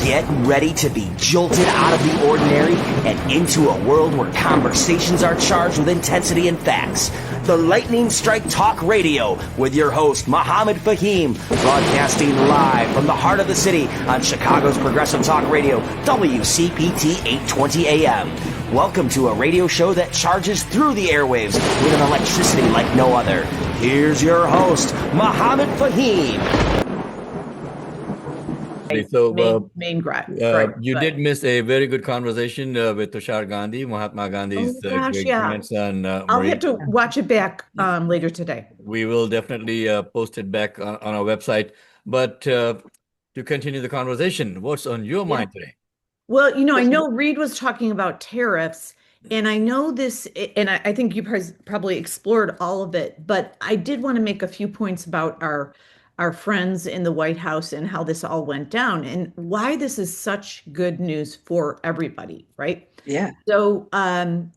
Get ready to be jolted out of the ordinary and into a world where conversations are charged with intensity and facts. The Lightning Strike Talk Radio with your host, Mohammed Fahim, broadcasting live from the heart of the city on Chicago's Progressive Talk Radio, WCPT 820 AM. Welcome to a radio show that charges through the airwaves with an electricity like no other. Here's your host, Mohammed Fahim. So, you but did miss a very good conversation with Tushar Gandhi, Mahatma Gandhi's great grandson. I'll have to watch it back later today. We will definitely post it back on our website. But to continue the conversation, what's on your mind today? Well, I know Reed was talking about tariffs, and I know this, and I think you probably explored all of it, but I did want to make a few points about our friends in the White House and how this all went down and why this is such good news for everybody, right? Yeah. So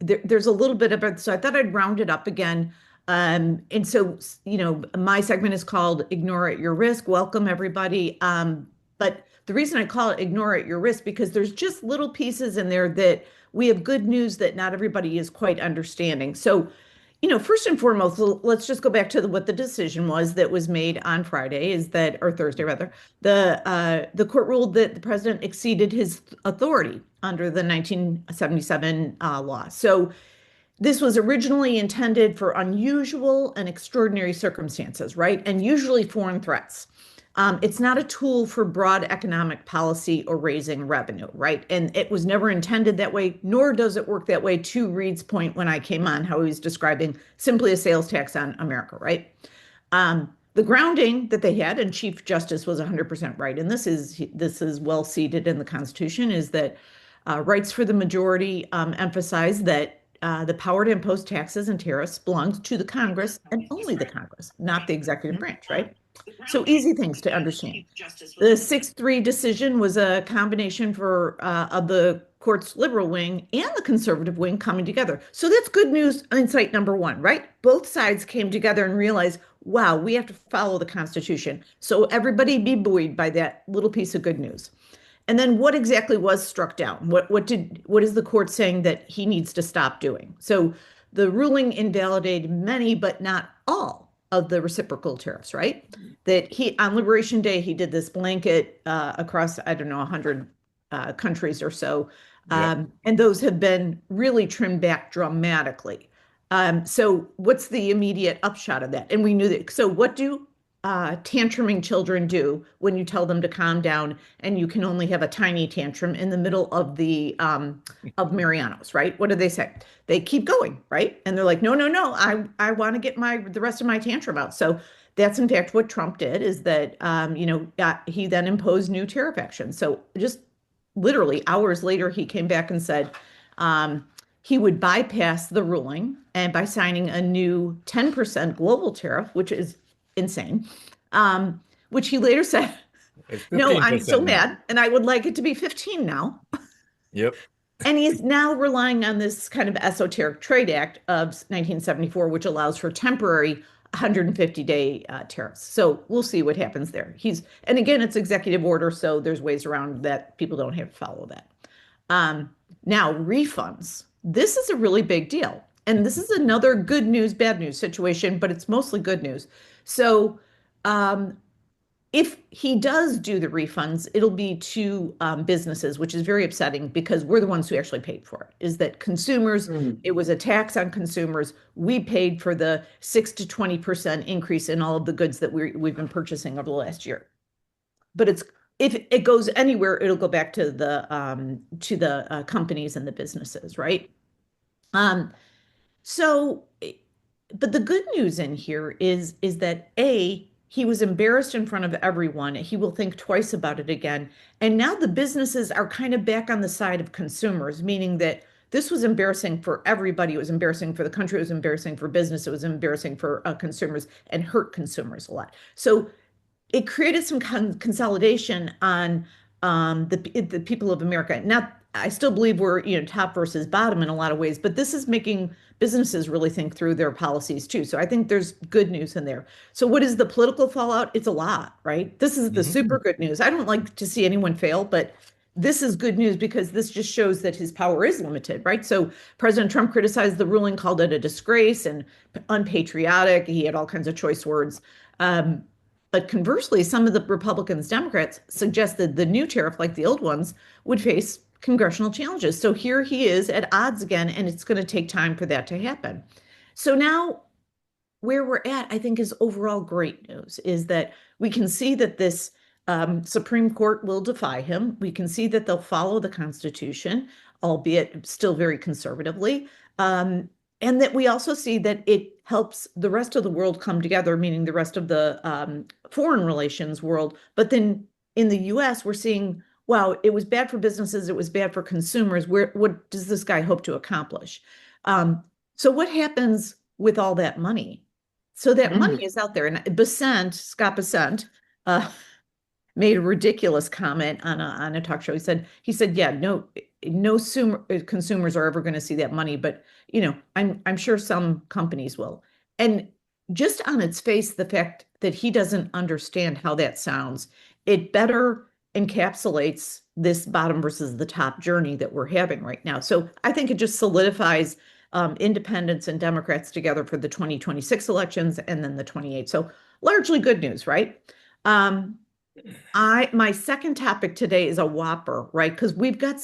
there's a little bit of it. So I thought I'd round it up again. And so, my segment is called Ignore at Your Risk. Welcome, everybody. But the reason I call it Ignore at Your Risk, because there's just little pieces in there that we have good news that not everybody is quite understanding. So first and foremost, let's just go back to what the decision was that was made on Friday, or Thursday rather. The court ruled that the president exceeded his authority under the 1977 law. So this was originally intended for unusual and extraordinary circumstances, right? And usually foreign threats. It's not a tool for broad economic policy or raising revenue, right? And it was never intended that way, nor does it work that way, to Reed's point when I came on, how he was describing simply a sales tax on America, right? The grounding that they had, and Chief Justice was 100% right, and this is well seated in the Constitution, is that rights for the majority emphasize that the power to impose taxes and tariffs belongs to the Congress and only the Congress, not the executive branch, right? So easy things to understand. The 6-3 decision was a combination of the court's liberal wing and the conservative wing coming together. So that's good news, insight number one, right? Both sides came together and realized, wow, we have to follow the Constitution. So everybody be buoyed by that little piece of good news. And then what exactly was struck down? What is the court saying that he needs to stop doing? So the ruling invalidated many, but not all, of the reciprocal tariffs, right? That on Liberation Day, he did this blanket across, 100 countries or so. And those have been really trimmed back dramatically. So what's the immediate upshot of that? And we knew that. So what do tantruming children do when you tell them to calm down and you can only have a tiny tantrum in the middle of the of Mariano's, right? What do they say? They keep going, right? And they're like, no, I want to get the rest of my tantrum out. So that's in fact what Trump did, is that he then imposed new tariff actions. So just literally hours later, he came back and said he would bypass the ruling and by signing a new 10% global tariff, which is insane, which he later said, no, I'm so mad and I would like it to be 15 now. Yep. And he's now relying on this kind of esoteric Trade Act of 1974, which allows for temporary 150-day tariffs. So we'll see what happens there. And again, it's executive order, so there's ways around that. People don't have to follow that. Now, refunds. This is a really big deal. And this is another good news, bad news situation, but it's mostly good news. So if he does do the refunds, it'll be to businesses, which is very upsetting because we're the ones who actually paid for it. Is that consumers, it was a tax on consumers. We paid for the 6 to 20% increase in all of the goods that we've been purchasing over the last year. But if it goes anywhere, it'll go back to the companies and the businesses, right? But the good news in here is that he was embarrassed in front of everyone. He will think twice about it again. And now the businesses are kind of back on the side of consumers, meaning that this was embarrassing for everybody. It was embarrassing for the country. It was embarrassing for business. It was embarrassing for consumers and hurt consumers a lot. So it created some consolidation on the people of America. Not I still believe we're, top versus bottom in a lot of ways, but this is making businesses really think through their policies too. So I think there's good news in there. So what is the political fallout? It's a lot, right? This is the super good news. I don't like to see anyone fail, but this is good news because this just shows that his power is limited, right? So President Trump criticized the ruling, called it a disgrace and unpatriotic. He had all kinds of choice words. But conversely, some of the Republicans, Democrats suggested the new tariff, like the old ones, would face congressional challenges. So here he is at odds again, and it's going to take time for that to happen. So now where we're at, I think, is overall great news, is that we can see that this Supreme Court will defy him. We can see that they'll follow the Constitution, albeit still very conservatively. And that we also see that it helps the rest of the world come together, meaning the rest of the foreign relations world. But then in the US, we're seeing, wow, it was bad for businesses, it was bad for consumers. What does this guy hope to accomplish? So what happens with all that money? So that money is out there. And Scott Bessent, made a ridiculous comment on a talk show. He said, yeah, no consumers are ever going to see that money, but I'm sure some companies will. And just on its face, the fact that he doesn't understand how that sounds, it better encapsulates this bottom versus the top journey that we're having right now. So I think it just solidifies independents and Democrats together for the 2026 elections and then the 28. So largely good news, right? My second topic today is a whopper, right? Because we've got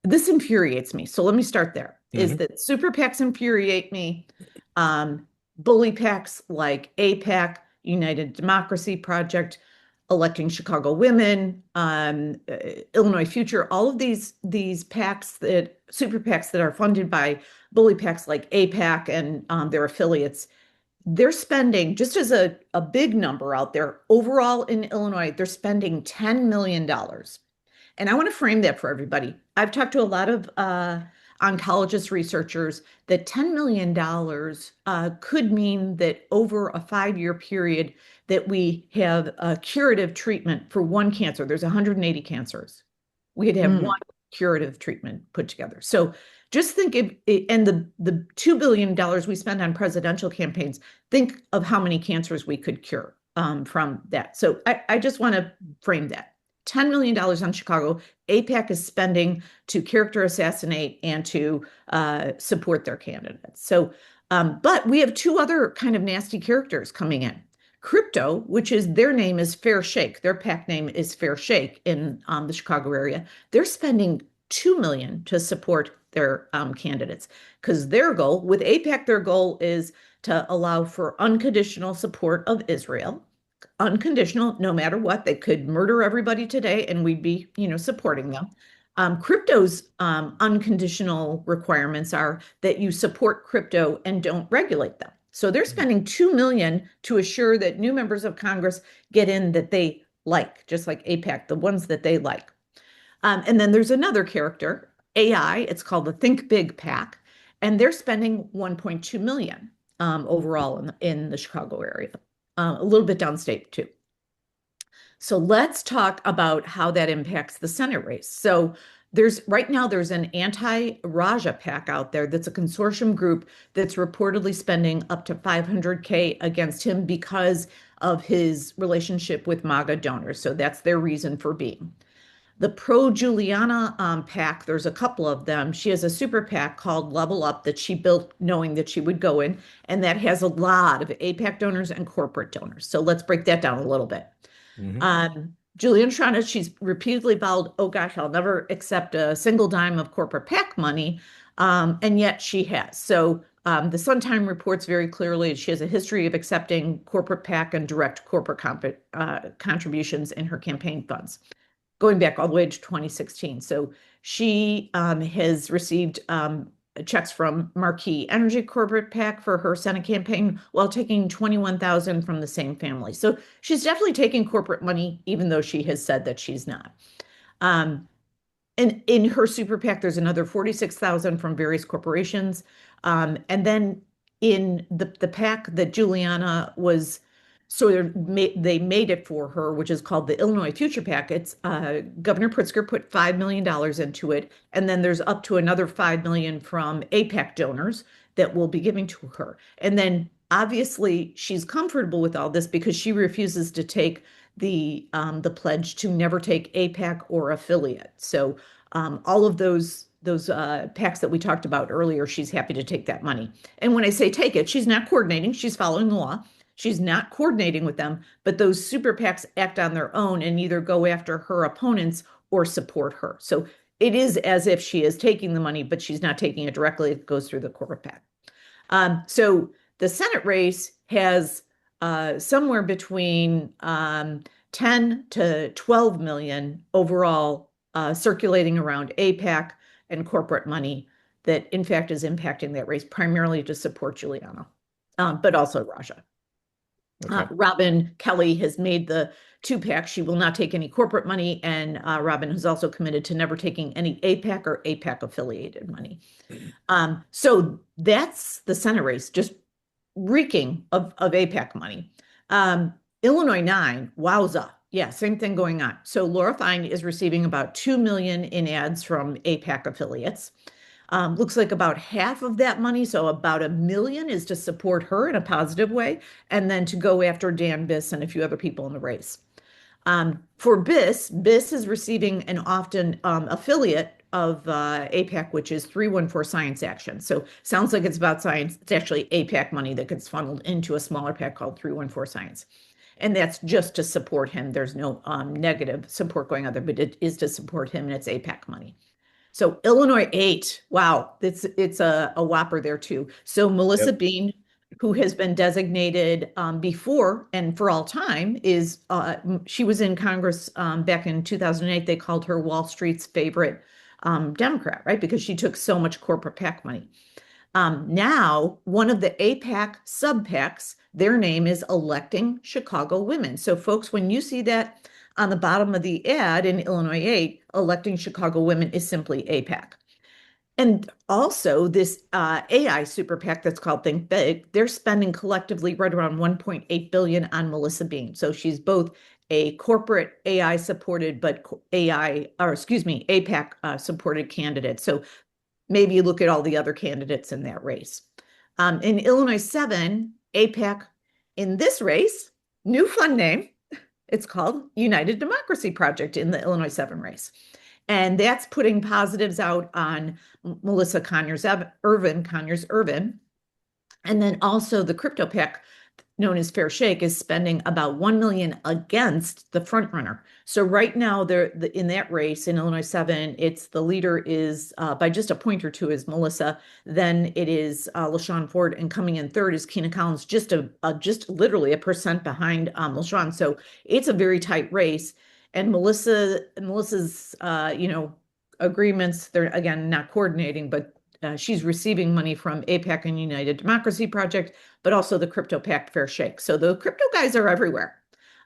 this infuriates me. So let me start there. Is that super PACs infuriate me. Bully PACs like APAC, United Democracy Project, Electing Chicago Women, Illinois Future, all of these PACs, super PACs that are funded by bully PACs like APAC and their affiliates, they're spending, just as a big number out there, overall in Illinois, they're spending $10 million. And I want to frame that for everybody. I've talked to a lot of oncologist researchers that $10 million could mean that over a 5-year period that we have a curative treatment for one cancer. There's 180 cancers. We could have one curative treatment put together. So just think and the $2 billion we spend on presidential campaigns, think of how many cancers we could cure from that. So I just want to frame that. $10 million on Chicago, APAC is spending to character assassinate and to support their candidates. So, but we have two other kind of nasty characters coming in. Crypto, which is their name is Fair Shake. Their PAC name is Fair Shake in the Chicago area. They're spending $2 million to support their candidates because their goal with APAC, their goal is to allow for unconditional support of Israel. Unconditional, no matter what. They could murder everybody today and we'd be, supporting them. Crypto's unconditional requirements are that you support crypto and don't regulate them. So they're spending $2 million to assure that new members of Congress get in that they like, just like APAC, the ones that they like. And then there's another character, AI, it's called the Think Big PAC, and they're spending $1.2 million overall in the Chicago area. A little bit downstate too. So let's talk about how that impacts the Senate race. So right now there's an anti-Raja PAC out there that's a consortium group that's reportedly spending up to $500K against him because of his relationship with MAGA donors. So that's their reason for being. The pro-Juliana PAC, there's a couple of them. She has a super PAC called Level Up that she built knowing that she would go in, and that has a lot of APAC donors and corporate donors. So let's break that down a little bit. Juliana Shana, she's repeatedly vowed, oh gosh, I'll never accept a single dime of corporate PAC money, and yet she has. So the Sun-Time reports very clearly she has a history of accepting corporate PAC and direct corporate contributions in her campaign funds, going back all the way to 2016. So she has received checks from Marquee Energy Corporate PAC for her Senate campaign while taking $21,000 from the same family. So she's definitely taking corporate money, even though she has said that she's not. And in her super PAC, there's another $46,000 from various corporations. And then in the PAC that Juliana was So they made it for her, which is called the Illinois Future PAC. It's Governor Pritzker put $5 million into it, and then there's up to another $5 million from APAC donors that will be giving to her. And then obviously she's comfortable with all this because she refuses to take the pledge to never take APAC or affiliate. So all of those PACs that we talked about earlier, she's happy to take that money. And when I say take it, she's not coordinating, she's following the law. She's not coordinating with them, but those super PACs act on their own and either go after her opponents or support her. So it is as if she is taking the money, but she's not taking it directly. It goes through the corporate PAC. So the Senate race has somewhere between 10 to 12 million overall circulating around APAC and corporate money that in fact is impacting that race primarily to support Giuliano, but also Raja. Okay. Robin Kelly has made the 2-PAC. She will not take any corporate money, and Robin has also committed to never taking any APAC or APAC affiliated money. So that's the Senate race, just reeking of APAC money. Illinois 9, wowza. Yeah, same thing going on. So Laura Fine is receiving about 2 million in ads from APAC affiliates. Looks like about half of that money, so about $1 million, is to support her in a positive way, and then to go after Dan Biss and a few other people in the race. For Biss is receiving an often affiliate of APAC, which is 314 Science Action. So sounds like it's about science. It's actually APAC money that gets funneled into a smaller PAC called 314 Science. And that's just to support him. There's no negative support going on there, but it is to support him, and it's APAC money. So Illinois 8, wow, it's a whopper there too. So Melissa Bean, who has been designated before and for all time, is she was in Congress back in 2008. They called her Wall Street's favorite Democrat, right? Because she took so much corporate PAC money. Now, one of the APAC sub-PACs, their name is Electing Chicago Women. So folks, when you see that on the bottom of the ad in Illinois 8, Electing Chicago Women is simply APAC. And also this AI super PAC that's called Think Big, they're spending collectively right around 1.8 billion on Melissa Bean. So she's both a corporate AI supported, but APAC supported candidate. So maybe you look at all the other candidates in that race. In Illinois 7, APAC in this race, new fun name, it's called United Democracy Project in the Illinois 7 race. And that's putting positives out on Melissa Conyers-Ervin. And then also the crypto PAC known as Fair Shake is spending about 1 million against the front runner. So right now in that race in Illinois 7, it's the leader is by just a point or two is Melissa, then it is LaShawn Ford, and coming in third is Keena Collins, just literally 1% behind LaShawn. So it's a very tight race. And Melissa's agreements, they're again not coordinating, but she's receiving money from APAC and United Democracy Project, but also the crypto PAC Fair Shake. So the crypto guys are everywhere.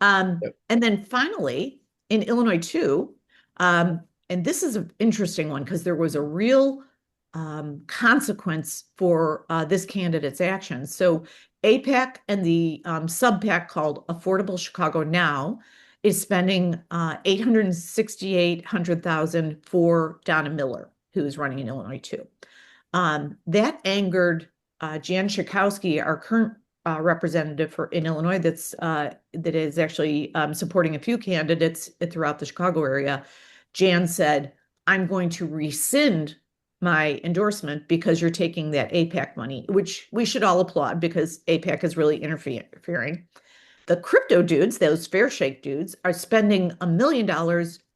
And then finally, in Illinois 2, and this is an interesting one because there was a real consequence for this candidate's actions. So APAC and the sub-PAC called Affordable Chicago Now is spending $868,000 for Donna Miller, who is running in Illinois 2. That angered Jan Schakowsky, our current representative in Illinois, that is actually supporting a few candidates throughout the Chicago area. Jan said, "I'm going to rescind my endorsement because you're taking that APAC money," which we should all applaud because APAC is really interfering. The crypto dudes, those Fair Shake dudes, are spending $1 million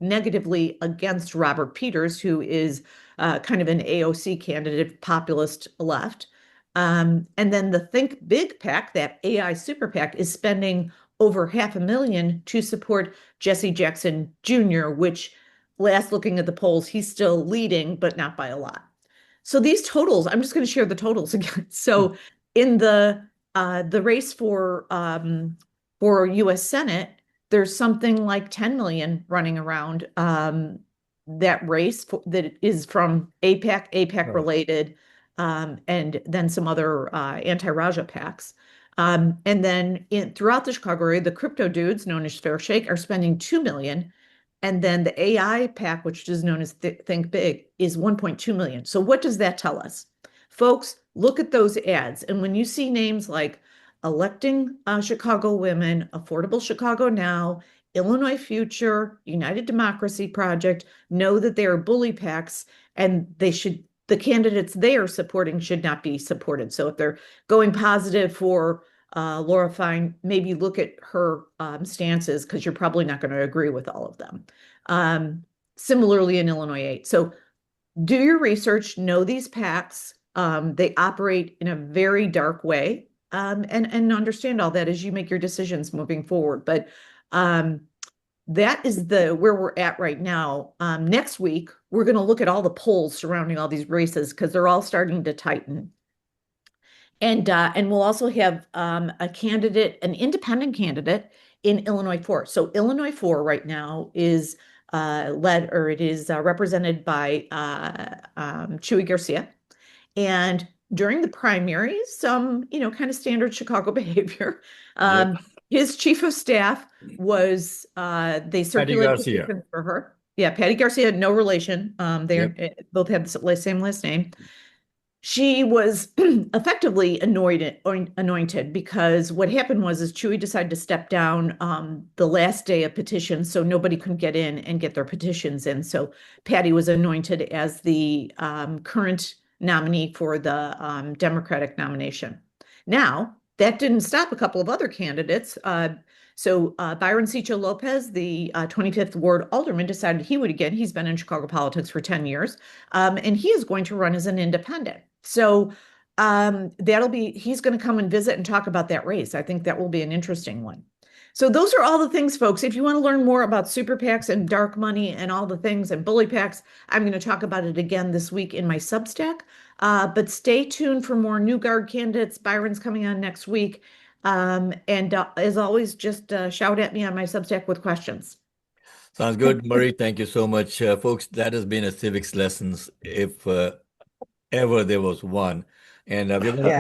negatively against Robert Peters, who is kind of an AOC candidate, populist left. And then the Think Big PAC, that AI super PAC, is spending over $500,000 to support Jesse Jackson Jr., which last looking at the polls, he's still leading, but not by a lot. So these totals, I'm just going to share the totals again. So in the race for U.S. Senate, there's something like 10 million running around that race that is from APAC related, and then some other anti-Raja PACs. And then throughout the Chicago area, the crypto dudes known as Fair Shake are spending 2 million. And then the AI pack, which is known as Think Big, is 1.2 million. So what does that tell us? Folks, look at those ads. And when you see names like Electing Chicago Women, Affordable Chicago Now, Illinois Future, United Democracy Project, know that they are bully PACs, and the candidates they are supporting should not be supported. So if they're going positive for Laura Fine, maybe look at her stances, because you're probably not going to agree with all of them. Similarly in Illinois 8. So do your research, know these PACs. They operate in a very dark way, and understand all that as you make your decisions moving forward. But that is where we're at right now. Next week, we're going to look at all the polls surrounding all these races, because they're all starting to tighten. And we'll also have a candidate, an independent candidate in Illinois 4. So Illinois 4 right now is represented by Chuy Garcia. And during the primaries, some, kind of standard Chicago behavior. His chief of staff was, they circulated petitions for her. Yeah, Patty Garcia, no relation. They both have the same last name. She was effectively anointed, because what happened was Chuy decided to step down the last day of petitions, so nobody could get in and get their petitions in. So Patty was anointed as the current nominee for the Democratic nomination. Now, that didn't stop a couple of other candidates. So Byron Cicho Lopez, the 25th Ward Alderman, decided he would again. He's been in Chicago politics for 10 years, and he is going to run as an independent. So he's going to come and visit and talk about that race. I think that will be an interesting one. So those are all the things, folks. If you want to learn more about super PACs and dark money and all the things and bully PACs, I'm going to talk about it again this week in my Substack. But stay tuned for more New Guard candidates. Byron's coming on next week. And as always, just shout at me on my Substack with questions. Sounds good, Marie. Thank you so much. Folks, that has been a civics lessons, if ever there was one. And we're going to